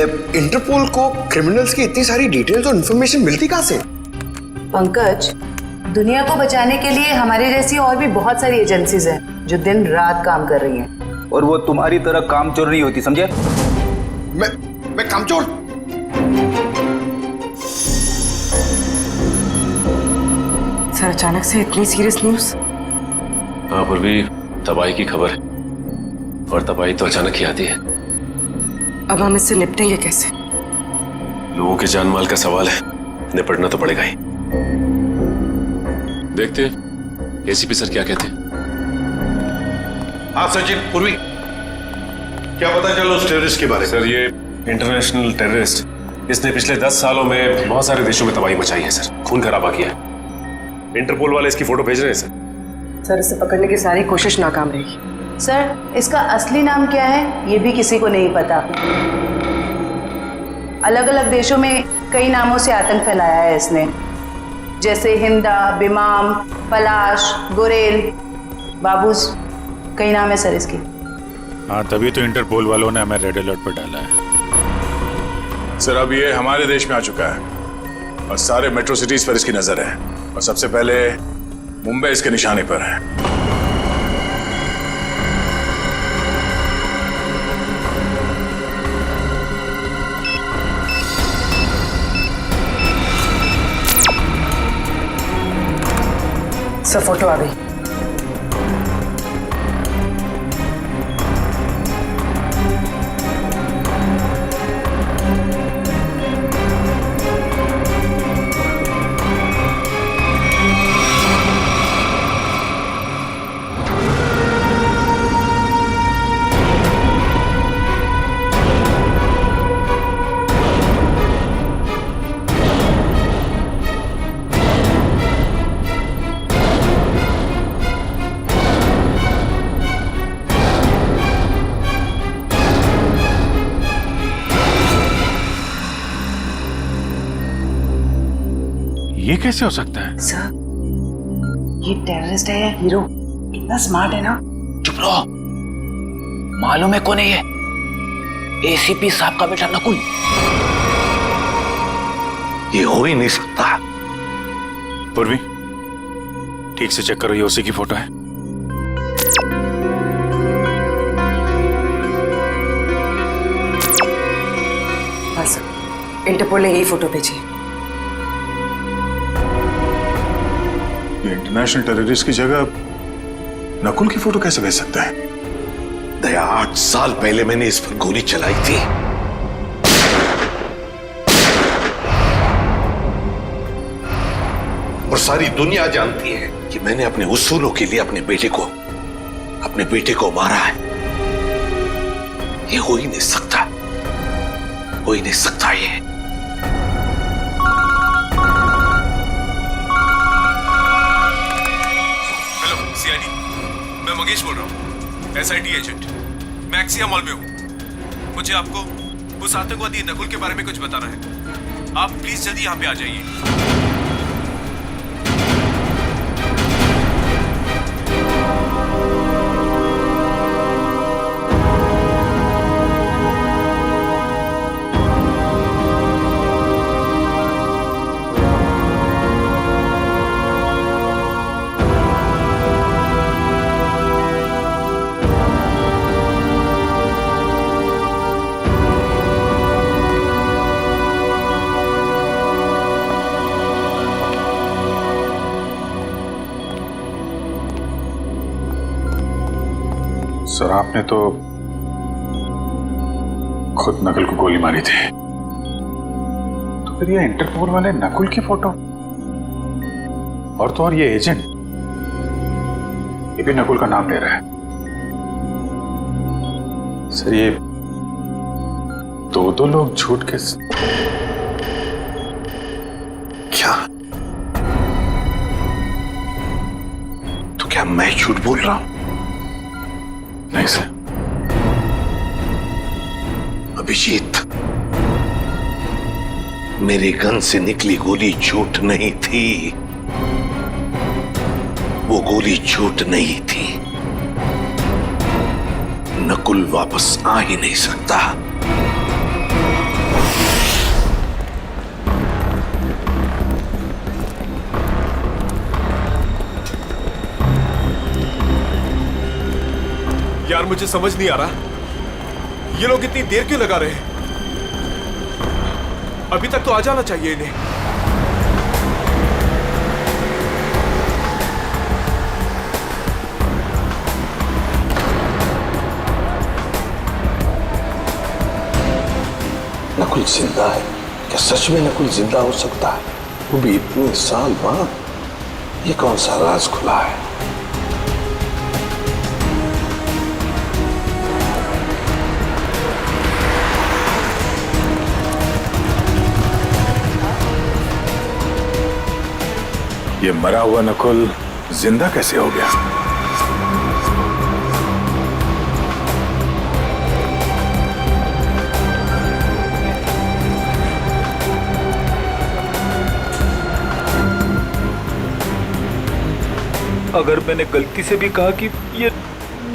Interpole को criminals की इतनी सारी डिटेल्स और इन्फॉर्मेशन मिलती कहाँ से? पंकज, दुनिया को बचाने के लिए हमारी जैसी और भी बहुत सारी एजेंसीज हैं जो दिन रात काम कर रही हैं। और वो तुम्हारी तरह कामचोर नहीं होती, समझे? मैं कामचोर? सर, अचानक से इतनी सीरियस न्यूज़? हाँ पूर्वी, तबाही की खबर है और तबाही तो अचानक ही आती है। अब हम इससे निपटेंगे कैसे? लोगों के जान माल का सवाल है, निपटना तो पड़ेगा ही। देखते हैं एसीपी सर क्या कहते हैं। हाँ सचिन, पूर्वी, क्या पता चला उस टेररिस्ट के बारे में? सर, ये इंटरनेशनल टेररिस्ट, इसने पिछले 10 सालों में बहुत सारे देशों में तबाही मचाई है सर, खून खराबा किया है। इंटरपोल वाले इसकी फोटो भेज रहे हैं सर, इसे पकड़ने की सारी कोशिश नाकाम रही। सर, इसका असली नाम क्या है ये भी किसी को नहीं पता। अलग अलग देशों में कई नामों से आतंक फैलाया है इसने, जैसे हिंदा, बिमाम, पलाश, गुरेल, बाबूस, कई नाम है सर इसकी। हाँ, तभी तो इंटरपोल वालों ने हमें रेड अलर्ट पर डाला है। सर, अब ये हमारे देश में आ चुका है और सारे मेट्रो सिटीज पर इसकी नजर है और सबसे पहले मुंबई इसके निशाने पर है। सर, फोटो आ गई। ये कैसे हो सकता है? सर, ये टेररिस्ट है या हीरो? इतना स्मार्ट है ना। चुप रहो, मालूम है कौन है ये? एसीपी साहब का बेटा नकुल। ये हो ही नहीं सकता। पूर्वी, ठीक से चेक करो, ये उसी की फोटो है। हाँ सर, इंटरपोल ने यही फोटो भेजी। इंटरनेशनल टेररिस्ट की जगह नकुल की फोटो कैसे भेज सकता है? दया, 8 साल पहले मैंने इस पर गोली चलाई थी। और सारी दुनिया जानती है कि मैंने अपने उसूलों के लिए अपने बेटे को मारा है। ये हो ही नहीं सकता, हो ही नहीं सकता ये। मैं मंगेश बोल रहा हूँ, एसआईटी एजेंट। मैं एक्सिया मॉल में हूँ। मुझे आपको उस आतंकवादी नकुल के बारे में कुछ बताना है। आप प्लीज जल्दी यहाँ पे आ जाइए। सर, आपने तो खुद नकुल को गोली मारी थी, तो फिर ये इंटरपोल वाले नकुल की फोटो और तो और ये एजेंट, ये भी नकुल का नाम ले रहा है। सर, ये दो लोग झूठ के क्या? तो क्या मैं झूठ बोल रहा हूं? नहीं सर। अभिजीत, मेरे गन से निकली गोली झूठ नहीं थी। वो गोली झूठ नहीं थी। नकुल वापस आ ही नहीं सकता। यार मुझे समझ नहीं आ रहा, ये लोग इतनी देर क्यों लगा रहे हैं? अभी तक तो आ जाना चाहिए इन्हें। नकुल जिंदा है? क्या सच में नकुल जिंदा हो सकता है? वो भी इतने साल बाद? ये कौन सा राज खुला है? ये मरा हुआ नकुल जिंदा कैसे हो गया? अगर मैंने गलती से भी कहा कि ये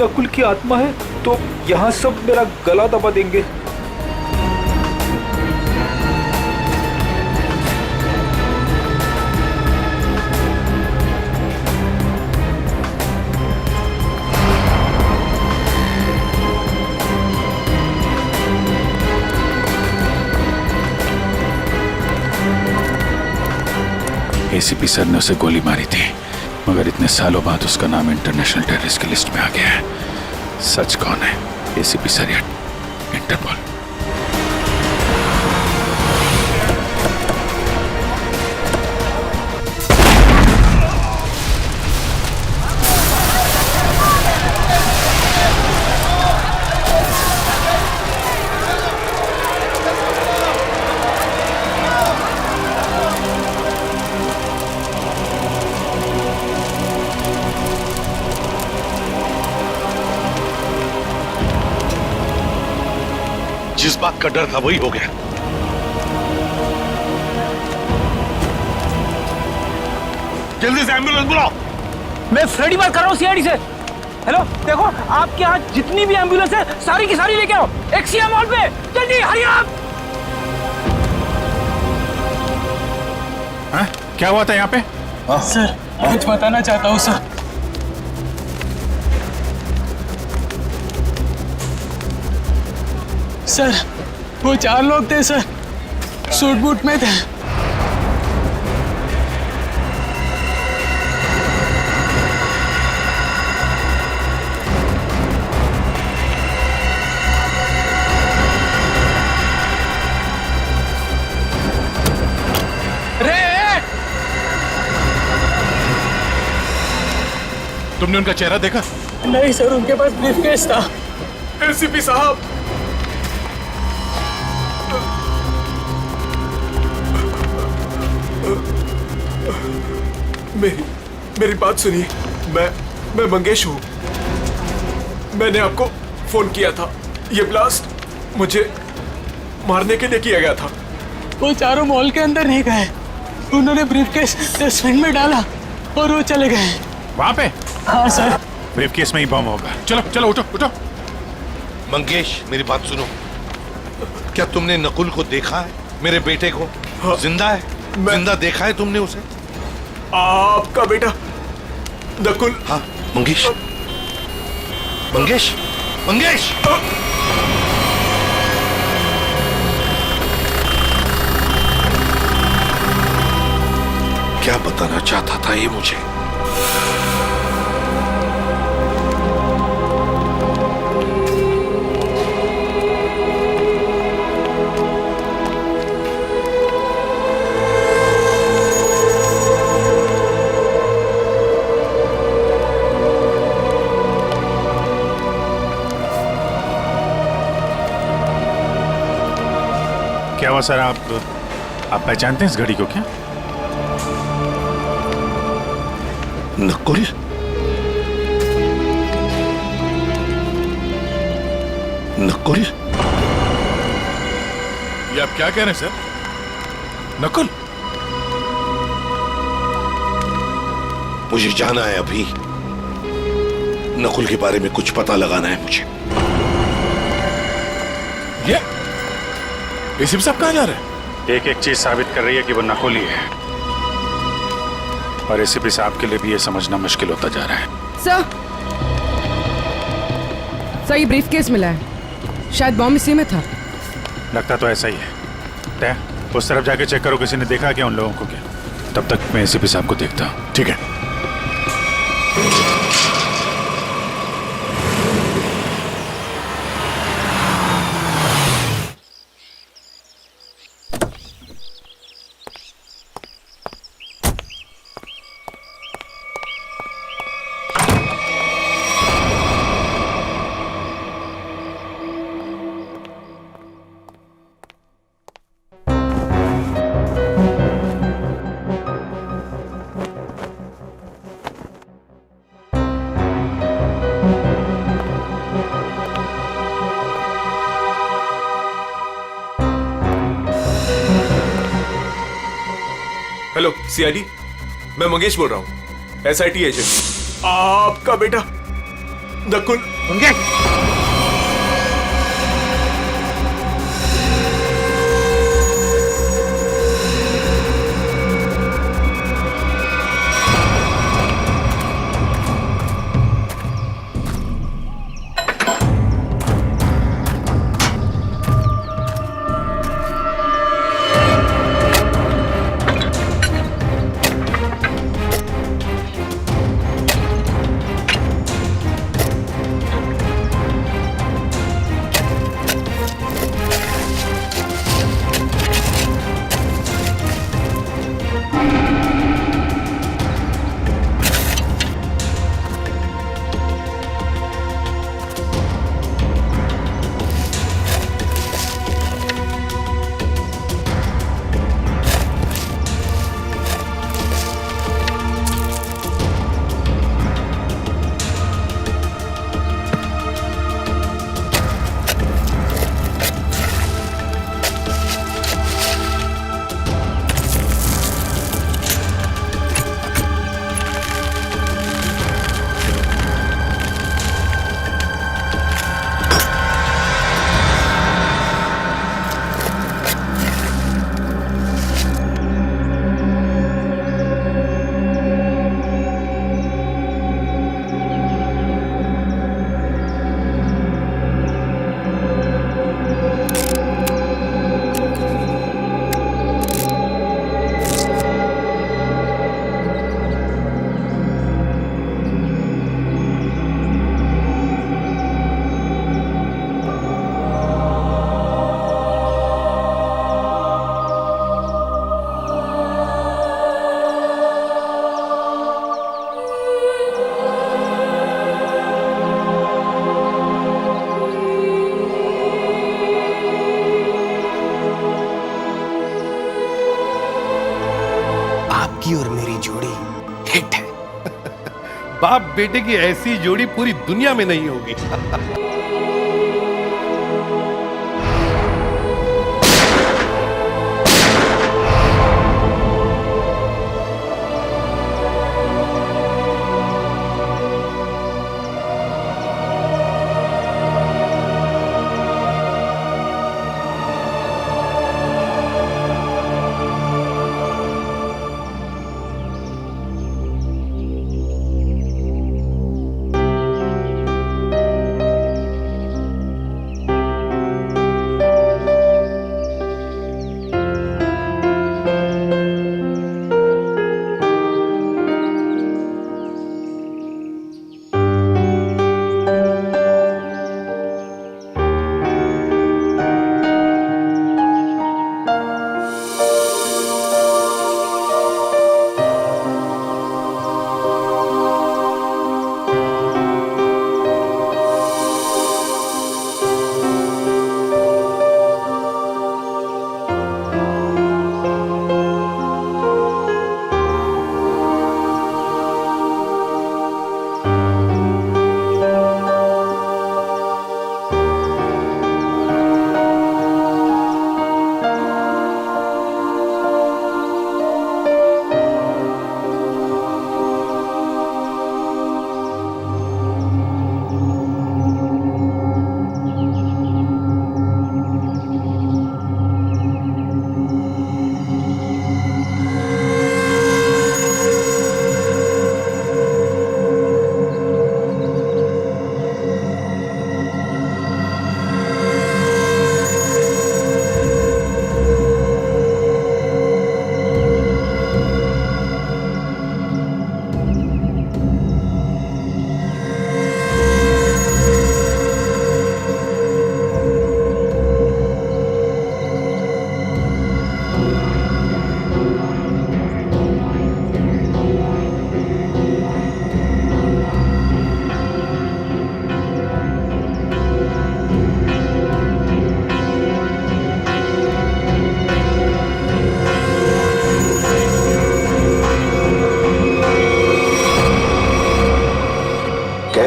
नकुल की आत्मा है तो यहाँ सब मेरा गला दबा देंगे। एसीपी सर ने उसे गोली मारी थी, मगर इतने सालों बाद उसका नाम इंटरनेशनल टेररिस्ट की लिस्ट में आ गया है। सच कौन है, एसीपी सर या इंटरपोल? जिस बात का डर था वही हो गया। जल्दी से एम्बुलेंस बुलाओ। मैं फ्रेडी बात कर रहा हूँ सीआईडी से। हेलो, देखो आपके यहाँ जितनी भी एम्बुलेंस है सारी की सारी लेके आओ एक्सिया मॉल पे, जल्दी हरी आप। क्या हुआ था यहाँ पे? सर कुछ बताना चाहता हूँ सर। सर वो 4 लोग थे सर, सूट बूट में थे। तुमने उनका चेहरा देखा? नहीं सर, उनके पास ब्रीफकेस था। एसीपी साहब, मेरी बात सुनिए। मैं मंगेश हूँ। मैंने आपको फोन किया था। ये ब्लास्ट मुझे मारने के लिए किया गया था। वो चारों मॉल के अंदर नहीं गए, उन्होंने ब्रीफकेस डस्टबिन में डाला और वो चले गए। वहां पे? हाँ सर। ब्रीफकेस में ही बम होगा। चलो चलो उठो उठो। मंगेश मेरी बात सुनो। क्या तुमने नकुल को देखा है? मेरे बेटे को? हाँ, जिंदा है? जिंदा देखा है तुमने उसे? आपका बेटा नकुल? हाँ मंगेश, मंगेश, मंगेश। क्या बताना चाहता था ये मुझे? क्या हुआ सर? आप पहचानते हैं इस घड़ी को क्या? नकुल? नकुल? ये आप क्या कह रहे हैं सर? नकुल? मुझे जाना है अभी। नकुल के बारे में कुछ पता लगाना है मुझे। ये एसीपी साहब कहाँ जा रहे हैं? एक एक चीज साबित कर रही है कि वो नकुल ही है, और एसीपी साहब के लिए भी ये समझना मुश्किल होता जा रहा है। सर, सर ये ब्रीफकेस मिला है, शायद बॉम्ब इसी में था। लगता तो ऐसा ही है। तय उस तरफ जाके चेक करो, किसी ने देखा क्या उन लोगों को क्या। तब तक मैं एसीपी साहब को देखता हूँ। ठीक है। हेलो सीआईडी, मैं मंगेश बोल रहा हूँ, एसआईटी एजेंट। आपका बेटा नकुल। आपकी और मेरी जोड़ी हिट है। बाप बेटे की ऐसी जोड़ी पूरी दुनिया में नहीं होगी।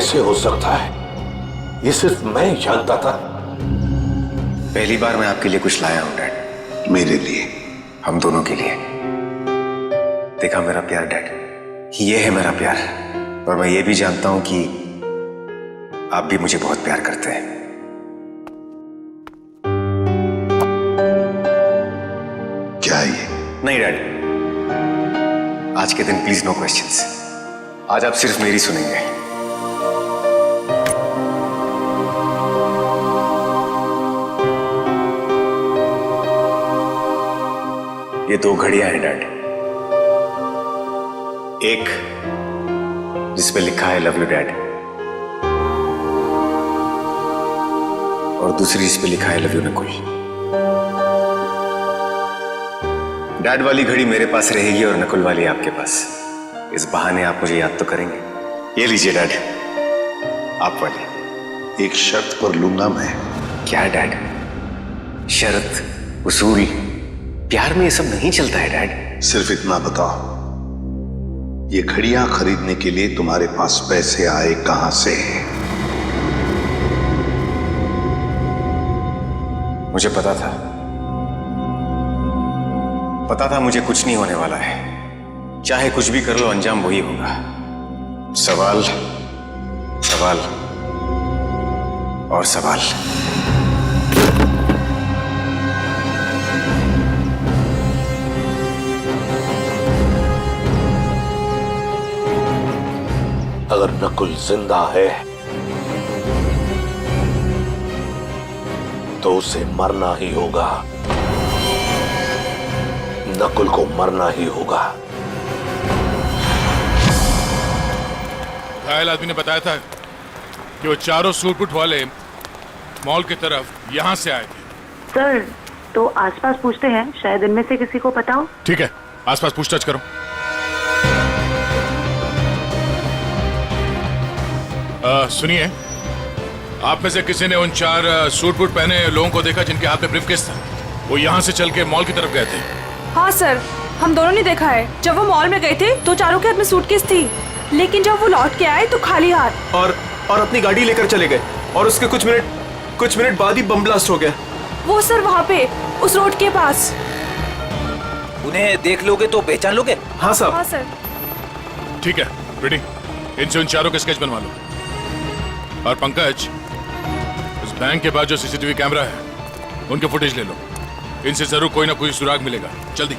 कैसे हो सकता है? ये सिर्फ मैं ही जानता था। पहली बार मैं आपके लिए कुछ लाया हूं डैड। मेरे लिए? हम दोनों के लिए। देखा मेरा प्यार डैड, ये है मेरा प्यार। और मैं ये भी जानता हूं कि आप भी मुझे बहुत प्यार करते हैं। क्या ये? नहीं डैड, आज के दिन प्लीज नो क्वेश्चंस। आज आप सिर्फ मेरी सुनेंगे। ये 2 घड़ियां हैं डैड। एक जिसपे लिखा है लव यू डैड, और दूसरी जिसपे लिखा है लव यू नकुल। डैड वाली घड़ी मेरे पास रहेगी और नकुल वाली आपके पास। इस बहाने आप मुझे याद तो करेंगे। ये लीजिए डैड, आप वाली। एक शर्त पर लूंगा मैं। क्या डैड? शर्त, उसूल, प्यार में ये सब नहीं चलता है डैड। सिर्फ इतना बताओ, ये घड़ियां खरीदने के लिए तुम्हारे पास पैसे आए कहां से? मुझे पता था मुझे कुछ नहीं होने वाला है। चाहे कुछ भी कर लो, अंजाम वही होगा। सवाल, सवाल और सवाल। अगर नकुल जिंदा है तो उसे मरना ही होगा। नकुल को मरना ही होगा। घायल आदमी ने बताया था कि वो चारों सूटबूट वाले मॉल की तरफ यहां से आए थे। सर, तो आसपास पूछते हैं, शायद इनमें से किसी को पता हो। ठीक है, आसपास पूछताछ करो। सुनिए, आप में से किसी ने उन 4 सूट बूट पहने लोगों को देखा जिनके हाथ में ब्रीफकेस था? वो यहाँ से चल के मॉल की तरफ गए थे। हाँ सर, हम दोनों ने देखा है। जब वो मॉल में गए थे तो चारों के हाथ में सूटकेस थी, लेकिन जब वो लौट के आए तो खाली हाथ। और अपनी गाड़ी लेकर चले गए और उसके कुछ मिनट बाद ही बम ब्लास्ट हो गया। वो सर वहाँ पे उस रोड के पास। उन्हें देख लोगे तो पहचान लोगे? हाँ साहब। हाँ सर। ठीक है प्रीति, इनसे उन चारों के स्केच बनवा लो। और पंकज, उस बैंक के बाद जो सीसीटीवी कैमरा है उनके फुटेज ले लो। इनसे जरूर कोई ना कोई सुराग मिलेगा। जल्दी।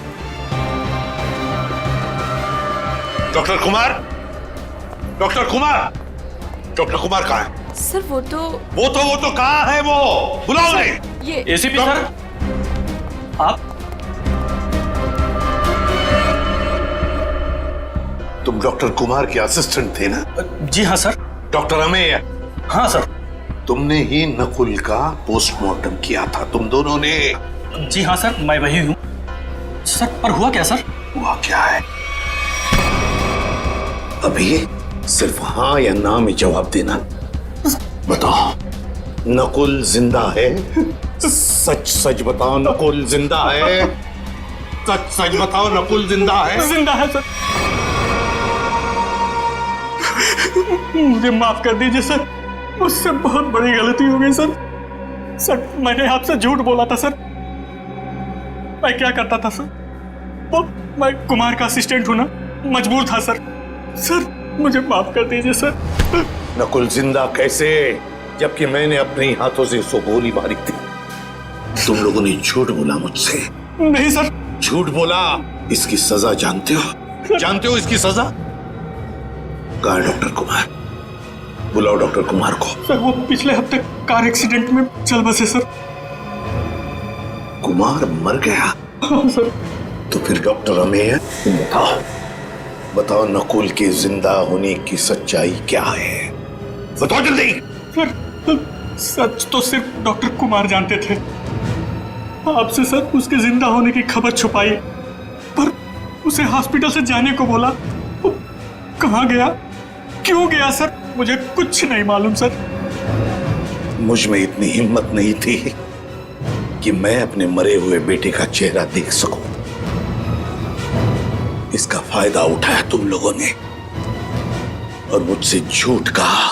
Doctor Kumar, doctor Kumar, doctor Kumar कहाँ है? सर वो तो कहाँ है? वो बुलाओ उन्हें। ये एसीपी सर, आप? तुम डॉक्टर कुमार के असिस्टेंट थे ना? जी हाँ सर। डॉक्टर अमेय? हाँ सर। तुमने ही नकुल का पोस्टमार्टम किया था, तुम दोनों ने? जी हाँ सर, मैं वही हूँ सर। पर हुआ क्या सर? हुआ क्या है? अभी सिर्फ हाँ या ना में जवाब देना। बताओ, नकुल जिंदा है? सच सच बताओ, नकुल जिंदा है? सच सच बताओ, नकुल जिंदा है? जिंदा है सर। मुझे माफ कर दीजिए सर, मुझसे बहुत बड़ी गलती हो गई सर। सर, मैंने आपसे झूठ बोला था सर। मैं क्या करता था सर? वो मैं कुमार का असिस्टेंट हूं ना, मजबूर था सर। सर, मुझे माफ कर दीजिए सर। नकुल जिंदा कैसे, जबकि मैंने अपने हाथों से उसको गोली मारी थी? तुम लोगों ने झूठ बोला मुझसे। नहीं सर। झूठ बोला। इसकी सजा जानते हो? जानते हो इसकी सजा? कहाँ है डॉक्टर कुमार? बुलाओ डॉक्टर कुमार को। सर, वो पिछले हफ्ते कार एक्सीडेंट में चल बसे सर। कुमार मर गया? हाँ सर। तो फिर डॉक्टर अमेय, बताओ बताओ, नकुल के जिंदा होने की सच्चाई क्या है? बताओ जल्दी। सर, सच तो सिर्फ डॉक्टर कुमार जानते थे। आपसे सर उसके जिंदा होने की खबर छुपाई, पर उसे हॉस्पिटल से जाने को बोला। वो कहाँ गया, क्यों गया सर, मुझे कुछ नहीं मालूम सर। मुझ में इतनी हिम्मत नहीं थी कि मैं अपने मरे हुए बेटे का चेहरा देख सकूं। इसका फायदा उठाया तुम लोगों ने और मुझसे झूठ कहा।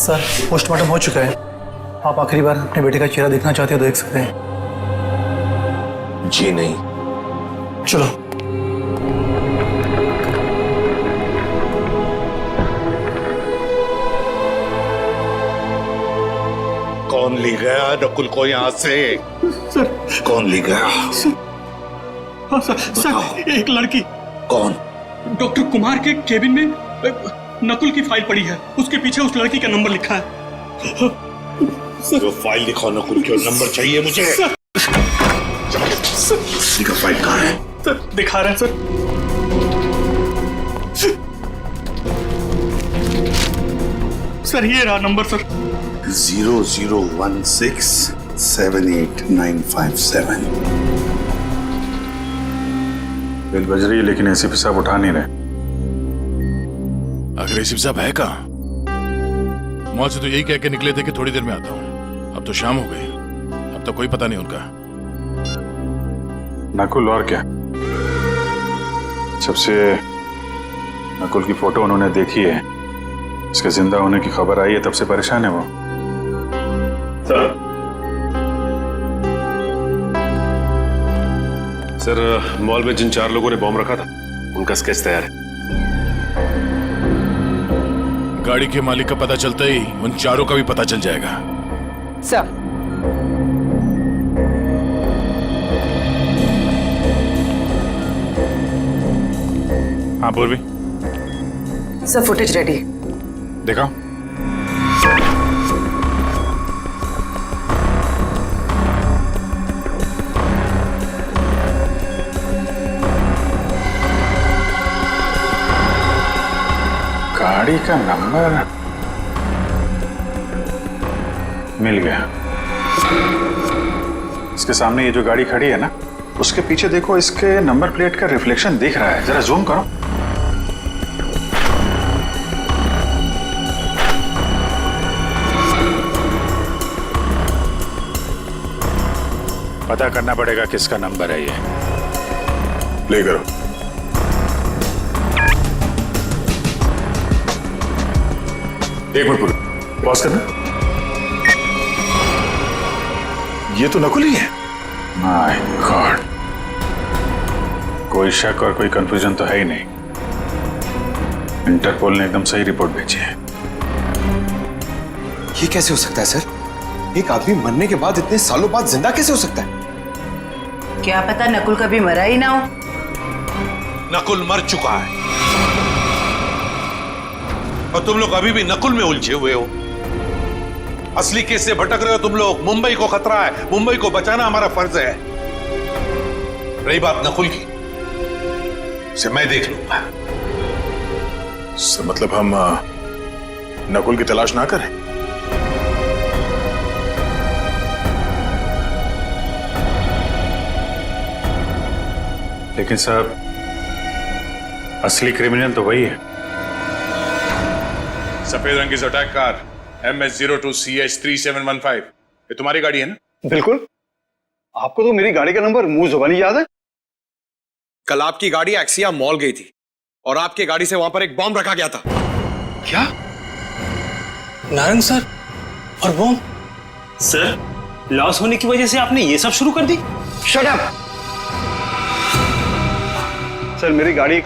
सर पोस्टमार्टम हो चुका है। आप आखिरी बार अपने बेटे का चेहरा देखना चाहते हो तो देख सकते हैं। जी नहीं। चलो। कौन ले गया नकुल को यहाँ से? सर कौन ले गया? हाँ सर एक लड़की। कौन? डॉक्टर कुमार के केबिन में नकुल की फाइल पड़ी है, उसके पीछे उस लड़की का नंबर लिखा है। जो फाइल दिखाओ नकुल की, नंबर चाहिए मुझे। उसी का फाइल कहाँ है? सर दिखा रहे हैं सर। सर ये रहा नंबर सर। 0016789557। बिल बज रही है लेकिन एसीपी साहब उठा नहीं रहे। आखिर एसीपी साहब है कहाँ? मॉल से तो यही कह के निकले थे कि थोड़ी देर में आता हूँ। अब तो शाम हो गई, अब तो कोई पता नहीं उनका। नकुल और क्या? जब से नकुल की फोटो उन्होंने देखी है, इसके जिंदा होने की खबर आई है, तब से परेशान है वो। सर मॉल में जिन 4 लोगों ने बॉम्ब रखा था उनका स्केच तैयार है। गाड़ी के मालिक का पता चलता ही उन 4 का भी पता चल जाएगा। सर हाँ पूर्वी, सर फुटेज रेडी। दिखाओ। गाड़ी का नंबर मिल गया। इसके सामने ये जो गाड़ी खड़ी है ना, उसके पीछे देखो, इसके नंबर प्लेट का रिफ्लेक्शन दिख रहा है। जरा जूम करो। पता करना पड़ेगा किसका नंबर है ये। प्ले करो। एक मिनट पूरा पॉज करना। ये तो नकुल ही है। माय गॉड, कोई शक और कोई कंफ्यूजन तो है ही नहीं। इंटरपोल ने एकदम सही रिपोर्ट भेजी है। ये कैसे हो सकता है सर? एक आदमी मरने के बाद इतने सालों बाद जिंदा कैसे हो सकता है? क्या पता नकुल कभी मरा ही ना हो। नकुल मर चुका है और तुम लोग अभी भी नकुल में उलझे हुए हो। असली केस से भटक रहे हो तुम लोग। मुंबई को खतरा है, मुंबई को बचाना हमारा फर्ज है। रही बात नकुल की, उसे मैं देख लूंगा। मतलब हम नकुल की तलाश ना करें? लेकिन साहब, असली क्रिमिनल तो वही है। सफेद रंग की अटैक कार MS02CH3715, ये तुम्हारी गाड़ी है ना? बिल्कुल। आपको तो मेरी गाड़ी का नंबर मुंह जुबानी याद है। कल आपकी गाड़ी एक्सिया मॉल गई थी और आपकी गाड़ी से वहां पर एक बॉम्ब रखा गया था। क्या? नारंग सर और बॉम्ब? सर लॉस होने की वजह से आपने ये सब शुरू कर दी? Shut up! सर मेरी गाड़ी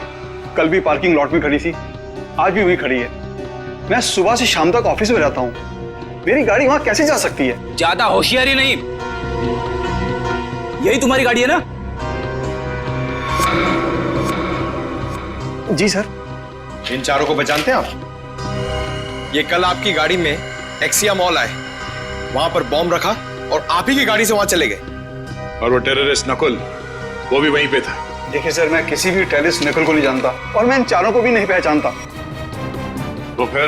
कल भी पार्किंग लॉट में खड़ी थी, आज भी वहीं खड़ी है। मैं सुबह से शाम तक ऑफिस में रहता हूं, मेरी गाड़ी वहां कैसे जा सकती है? ज्यादा होशियारी नहीं। यही तुम्हारी गाड़ी है ना? जी सर। इन 4 को पहचानते हैं आप? ये कल आपकी गाड़ी में एक्सिया मॉल आए, वहां पर बॉम्ब रखा और आप ही की गाड़ी से वहां चले गए। और वो टेररिस्ट नकुल, वो भी वहीं पे था। देखिए सर, मैं किसी भी टेररिस्ट नकुल को नहीं जानता और मैं इन 4 को भी नहीं पहचानता। तो फिर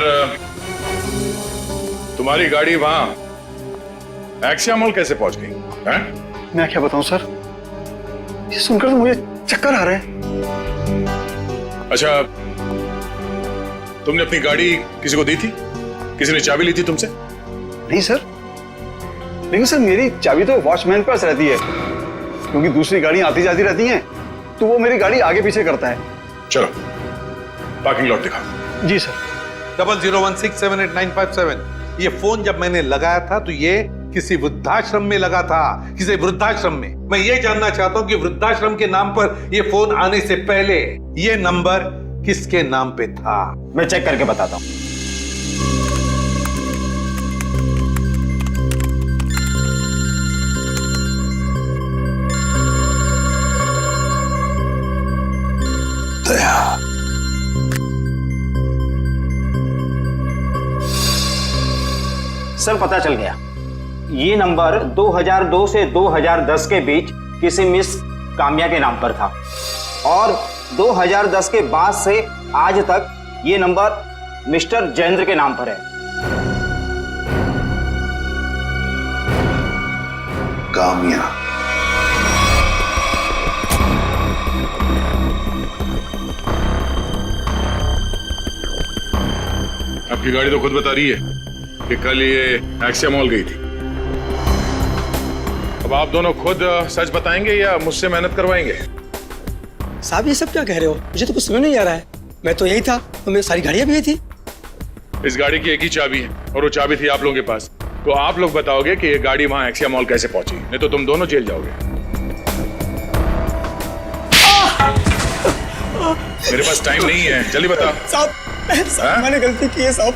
तुम्हारी गाड़ी वहां एक्सिया मॉल कैसे पहुंच गई? मैं क्या बताऊं सर, ये सुनकर तो मुझे चक्कर आ रहे हैं। अच्छा, तुमने अपनी गाड़ी किसी को दी थी? किसी ने चाबी ली थी तुमसे? नहीं सर, लेकिन सर मेरी चाबी तो वॉचमैन के पास रहती है, क्योंकि दूसरी गाड़ियां आती जाती रहती हैं, तो वो मेरी गाड़ी आगे पीछे करता है। चलो पार्किंग लॉट दिखाओ। जी सर। 0016789557 ये फोन जब मैंने लगाया था तो ये किसी वृद्धाश्रम में लगा था, किसी वृद्धाश्रम में। मैं ये जानना चाहता हूं कि वृद्धाश्रम के नाम पर ये फोन आने से पहले ये नंबर किसके नाम पे था? मैं चेक करके बताता हूं। सर पता चल गया, ये नंबर 2002 से 2010 के बीच किसी मिस काम्या के नाम पर था और 2010 के बाद से आज तक ये नंबर मिस्टर जयेंद्र के नाम पर है। काम्या। आपकी गाड़ी तो खुद बता रही है कि कल ये एक्सिया मॉल गई थी। अब आप दोनों खुद सच बताएंगे या मुझसे मेहनत करवाएंगे? साहब ये सब क्या कह रहे हो? मुझे तो कुछ समझ नहीं आ रहा है। मैं तो यही था, तो मेरी सारी गाड़ियां भी यही थी। इस गाड़ी की एक ही चाबी है और वो चाबी थी आप लोगों के पास। तो आप लोग बताओगे कि ये गाड़ी वहां एक्सिया मॉल कैसे पहुंची, नहीं तो तुम दोनों जेल जाओगे। मेरे पास टाइम नहीं है, जल्दी बता। साहब मैंने गलती की है साहब।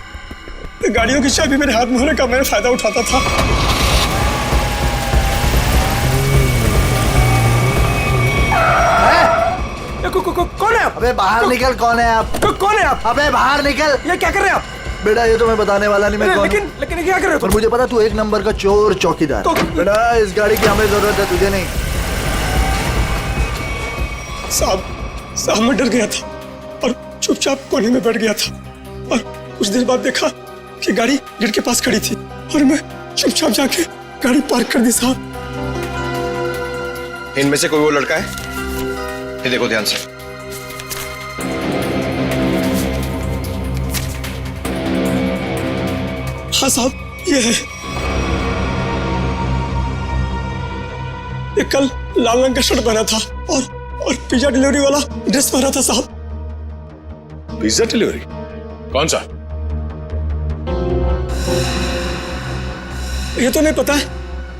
गाड़ियों की चाबी मेरे हाथ में होने का मैं फायदा उठाता था। कौन है आप? अबे बाहर निकल, कौन है आप? कौन है आप? अबे बाहर निकल। ये क्या कर रहे हैं आप? बेटा ये तो मैं बताने वाला नहीं, मैं कौन हूं। लेकिन क्या कर रहे हो? पर मुझे पता तू एक नंबर का चोर चौकीदार। बेटा इस गाड़ी की हमें जरूरत है, तुझे नहीं। साहब मैं डर गया था और चुपचाप कोने में बैठ गया था और कुछ देर बाद देखा कि गाड़ी गेट के पास खड़ी थी और मैं चुपचाप जाके गाड़ी पार्क कर दी। साहब इनमें से कोई वो लड़का है? ये देखो ध्यान से। हाँ साहब ये है। ये कल लाल रंग का शर्ट पहना था और पिज्जा डिलीवरी वाला ड्रेस पहना था। साहब पिज्जा डिलीवरी कौन सा? ये तो नहीं पता है,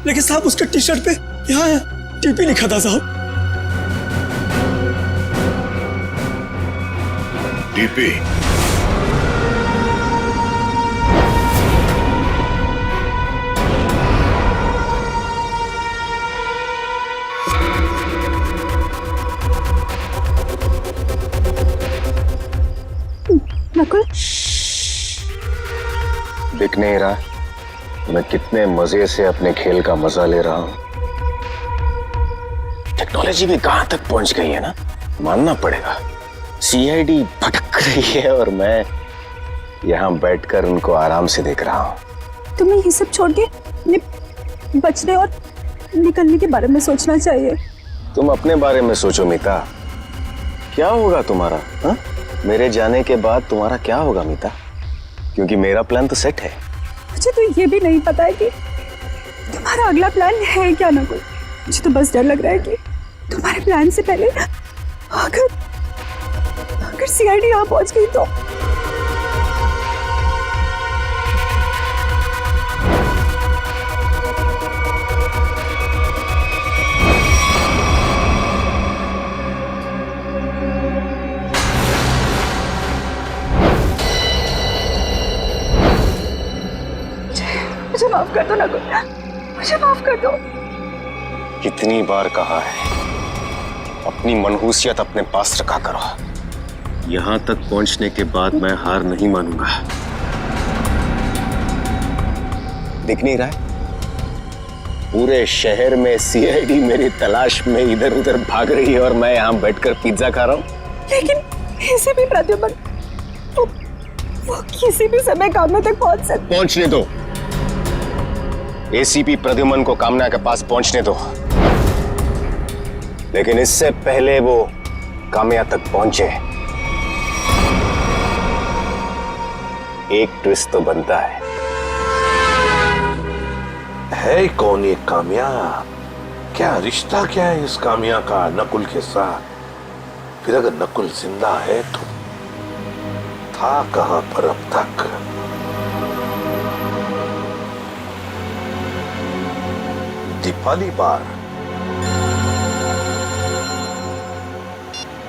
लेकिन साहब उसके टी शर्ट पे यहाँ टीपी लिखा था। साहब टीपी? नकुल दिख नहीं रहा मैं कितने मजे से अपने खेल का मजा ले रहा हूं। टेक्नोलॉजी भी कहां तक पहुंच गई है ना, मानना पड़ेगा। सीआईडी भटक रही है और मैं यहां बैठकर उनको आराम से देख रहा हूं। तुम्हें ये सब छोड़ के बचने और निकलने के बारे में सोचना चाहिए। तुम अपने बारे में सोचो मीता, क्या होगा तुम्हारा? हा? मेरे जाने के बाद तुम्हारा क्या होगा मीता? क्योंकि मेरा प्लान तो सेट है। मुझे तो ये भी नहीं पता है कि तुम्हारा अगला प्लान है क्या नकुल। मुझे तो बस डर लग रहा है कि तुम्हारे प्लान से पहले अगर सीआईडी यहाँ पहुंच गई तो। मुझे माफ कर दो नकुल, मुझे माफ कर दो। कितनी बार कहा है अपनी मनहूसियत अपने पास रखा करो। यहां तक पहुंचने के बाद मैं हार नहीं मानूंगा। दिख नहीं रहा है? पूरे शहर में सीआईडी मेरी तलाश में इधर उधर भाग रही है और मैं यहां बैठकर पिज्जा खा रहा हूं। लेकिन ऐसे भी प्रद्युमन वो किसी भी समय कामना तक पहुंच सकते। पहुंचने दो। एसीपी प्रद्युमन को कामना के पास पहुंचने दो, लेकिन इससे पहले वो कामया तक पहुंचे एक ट्विस्ट तो बनता है कौन ये कामया? क्या रिश्ता क्या है इस कामया का नकुल के साथ? फिर अगर नकुल जिंदा है तो था कहां पर अब तक? दीपाली बार।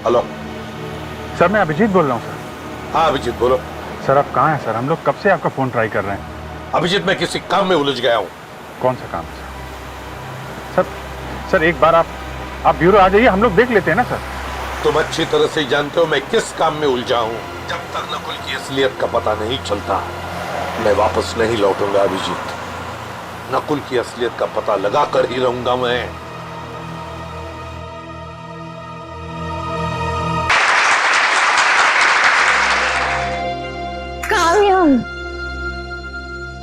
हेलो सर, मैं अभिजीत बोल रहा हूँ सर। हाँ अभिजीत बोलो। सर आप कहाँ हैं सर? हम लोग कब से आपका फोन ट्राई कर रहे हैं। अभिजीत मैं किसी काम में उलझ गया हूँ। कौन सा काम है सर? सर एक बार आप ब्यूरो आ जाइए, हम लोग देख लेते हैं ना सर। तुम अच्छी तरह से जानते हो मैं किस काम में उलझा हूँ। जब तक नकुल की असलियत का पता नहीं चलता मैं वापस नहीं लौटूंगा अभिजीत। नकुल की असलियत का पता लगा कर ही रहूंगा मैं। काम्या,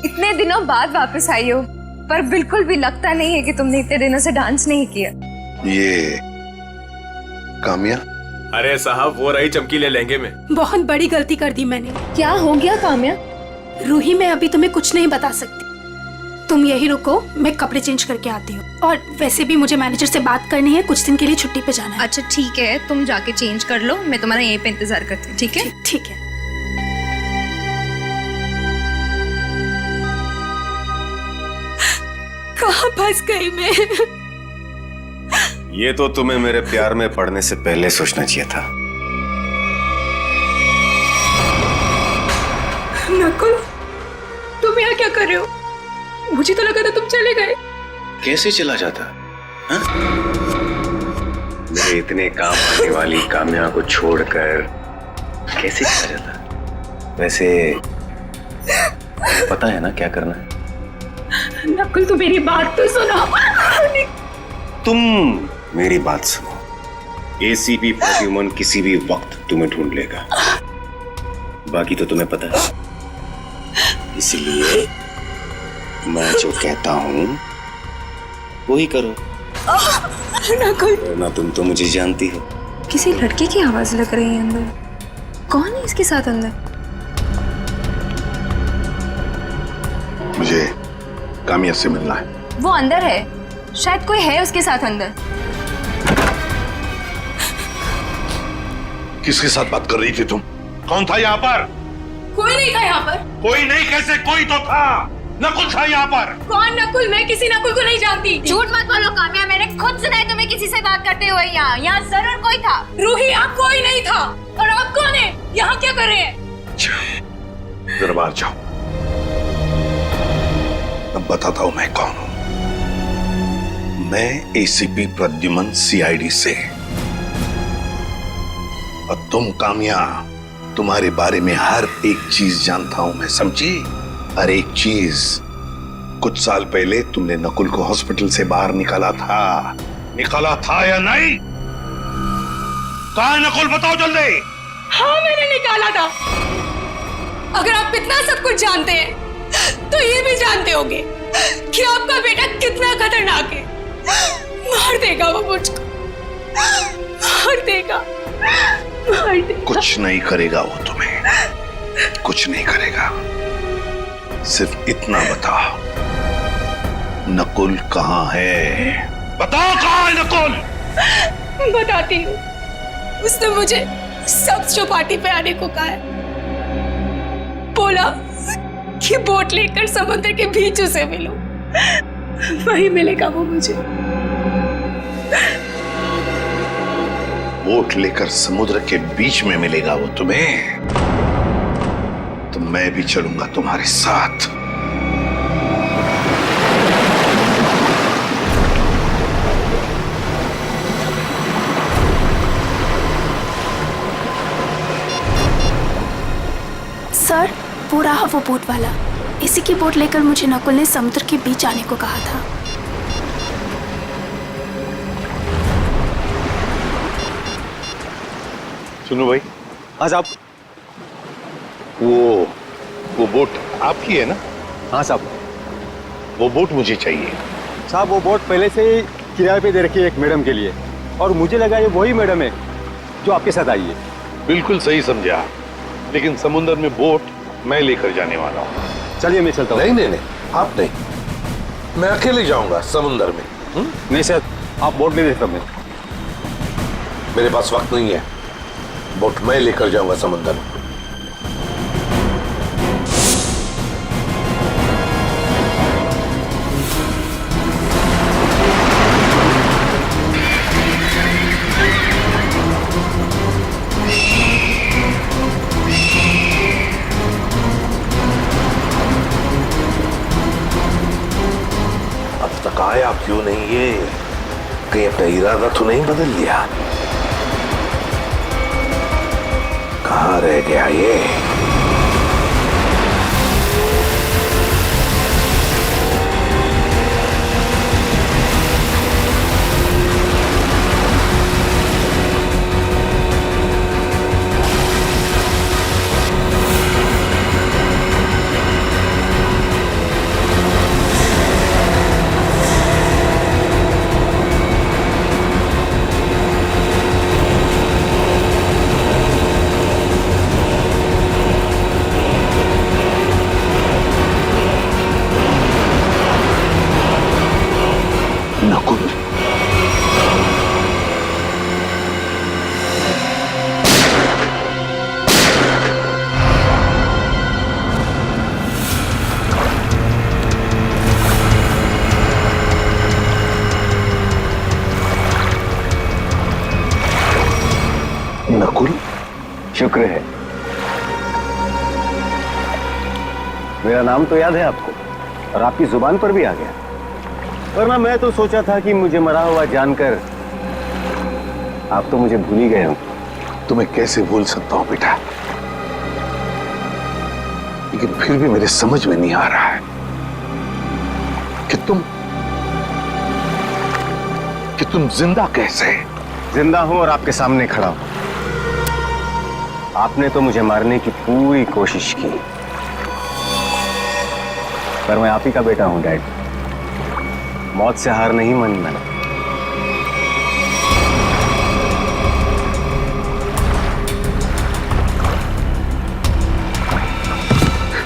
इतने दिनों बाद वापस आई हो, पर बिल्कुल भी लगता नहीं है कि तुमने इतने दिनों से डांस नहीं किया। ये काम्या? अरे साहब वो रही चमकीले लहंगे में। बहुत बड़ी गलती कर दी मैंने। क्या हो गया काम्या? रूही, मैं अभी तुम्हें कुछ नहीं बता सकती, तुम यही रुको, मैं कपड़े चेंज करके आती हूँ। और वैसे भी मुझे मैनेजर से बात करनी है, कुछ दिन के लिए छुट्टी पे जाना है। अच्छा ठीक है, तुम जाके चेंज कर लो, मैं तुम्हारा यहीं पे इंतजार करती हूँ। ठीक है? ठीक है। कहाँ फंस गई मैं? ये तो तुम्हें मेरे प्यार में पड़ने से पहले सोचना चाहिए था। नकुल, तुम यहाँ क्या कर रहे हो? मुझे तो लगा था तुम चले गए। कैसे चला जाता? हाँ? मेरे इतने काम आने वाली काम्या को छोड़कर कैसे चला जाता? वैसे पता है ना क्या करना है? नकुल तू मेरी बात तो सुनो। तुम मेरी बात सुनो। एसीपी प्रद्युमन किसी भी वक्त तुम्हें ढूंढ लेगा, बाकी तो तुम्हें पता है। इसलिए मैं जो कहता हूं वो ही करो। नकुल, ना तुम तो मुझे जानती हो। किसी लड़के की आवाज लग रही है अंदर। कौन है इसके साथ अंदर? मुझे काम्या से मिलना है। वो अंदर है, शायद कोई है उसके साथ अंदर। किसके साथ बात कर रही थी तुम? कौन था यहाँ पर? कोई नहीं था यहाँ पर। कोई नहीं कैसे? कोई तो था। नकुल था यहाँ पर। कौन नकुल? मैं किसी नकुल को नहीं जानती। झूठ मत बोलो काम्या, मैंने खुद सुना है तुम्हें किसी से बात करते हुए। यहाँ जरूर कोई था। रूही, आप कोई नहीं था। और आप कौन है? यहाँ क्या कर रहे हैं? जरा बाहर जाओ, अब बताता हूँ मैं कौन हूँ। मैं एसीपी प्रद्युमन सीआईडी से। और तुम काम्या, तुम्हारे बारे में हर एक चीज जानता हूं मैं, समझी? हर एक चीज। कुछ साल पहले तुमने नकुल को हॉस्पिटल से बाहर निकाला था। निकाला था या नहीं? कहां है नकुल? बताओ जल्दी। हाँ मैंने निकाला था। अगर आप इतना सब कुछ जानते हैं तो ये भी जानते होंगे कि आपका बेटा कितना खतरनाक है। मार देगा वो मुझको, मार देगा। कुछ नहीं करेगा वो तुम्हें, कुछ नहीं करेगा। सिर्फ इतना बता, नकुल कहाँ है? बताओ कहाँ है नकुल? बताती हूँ। उसने मुझे सब्ज चौपाटी पे आने को कहा है। बोला कि बोट लेकर समुद्र के बीच उसे मिलो, वही मिलेगा वो मुझे। बोट लेकर समुद्र के बीच में मिलेगा वो तुम्हें? तो मैं भी चलूंगा तुम्हारे साथ। सर, वो रहा वो बोट वाला। इसी की बोट लेकर मुझे नकुल ने समुद्र के बीच आने को कहा था। सुनो भाई, आज आप वो बोट आपकी है ना? हाँ साहब। वो बोट मुझे चाहिए। साहब वो बोट पहले से ही किराए पे दे रखी है एक मैडम के लिए, और मुझे लगा ये वही मैडम है जो आपके साथ आई है। बिल्कुल सही समझा, लेकिन समुद्र में बोट मैं लेकर जाने वाला हूँ। चलिए मैं चलता हूँ। नहीं, आप नहीं, मैं अकेले जाऊंगा समुद्र में। नहीं सर, आप बोट ले लेता। मेरे पास वक्त नहीं है, बोट मैं लेकर जाऊंगा समुद्र में। कहीं अपना इरादा तो नहीं बदल लिया? कहाँ रह गया ये? नकुल, नकुल, शुक्र है। मेरा नाम तो याद है आपको और आपकी जुबान पर भी आ गया, वरना मैं तो सोचा था कि मुझे मरा हुआ जानकर आप तो मुझे भूल ही गए हो। तुम्हें कैसे भूल सकता हूं बेटा, लेकिन फिर भी मेरे समझ में नहीं आ रहा है कि तुम जिंदा कैसे? जिंदा हूं और आपके सामने खड़ा हूं। आपने तो मुझे मारने की पूरी कोशिश की, पर मैं आप ही का बेटा हूं डैड। मौत से हार नहीं मानी मैंने।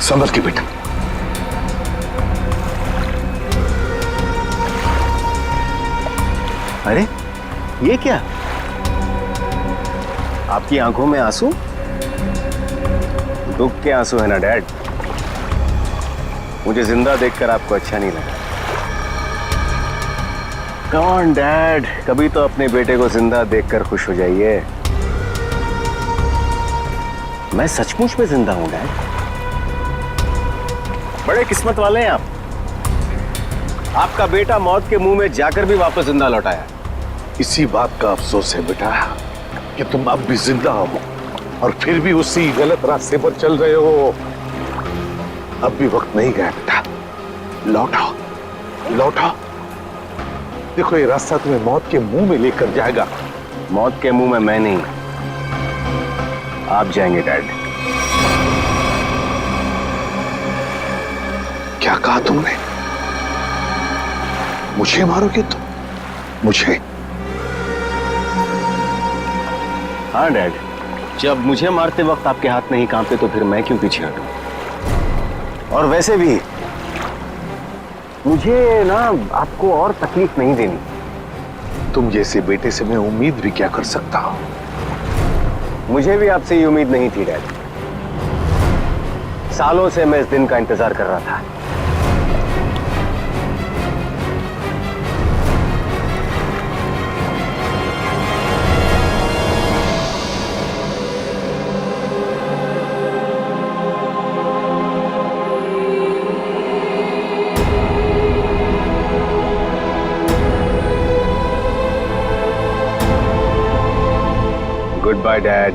संभल के बेटा। अरे ये क्या? आपकी आंखों में आंसू? दुख के आंसू है ना डैड? मुझे जिंदा देखकर आपको अच्छा नहीं लगा। कम ऑन डैड, कभी तो अपने बेटे को जिंदा देखकर खुश हो जाइए। मैं सचमुच में जिंदा हूं डैड। बड़े किस्मत वाले हैं आप। आपका बेटा मौत के मुंह में जाकर भी वापस जिंदा लौट आया। इसी बात का अफसोस है बेटा कि तुम अब भी जिंदा हो और फिर भी उसी गलत रास्ते पर चल रहे हो। अब भी वक्त नहीं गया बेटा, लौटाओ लौटाओ। देखो ये रास्ता तुम्हें मौत के मुंह में लेकर जाएगा। मौत के मुंह में मैं नहीं, आप जाएंगे डैड। क्या कहा तुमने? मुझे मारोगे तुम? मुझे? हाँ डैड, जब मुझे मारते वक्त आपके हाथ नहीं कांपते तो फिर मैं क्यों पीछे हटूं? और वैसे भी मुझे ना आपको और तकलीफ नहीं देनी। तुम जैसे बेटे से मैं उम्मीद भी क्या कर सकता हूं? मुझे भी आपसे ये उम्मीद नहीं थी डैड। सालों से मैं इस दिन का इंतजार कर रहा था। Goodbye, Dad.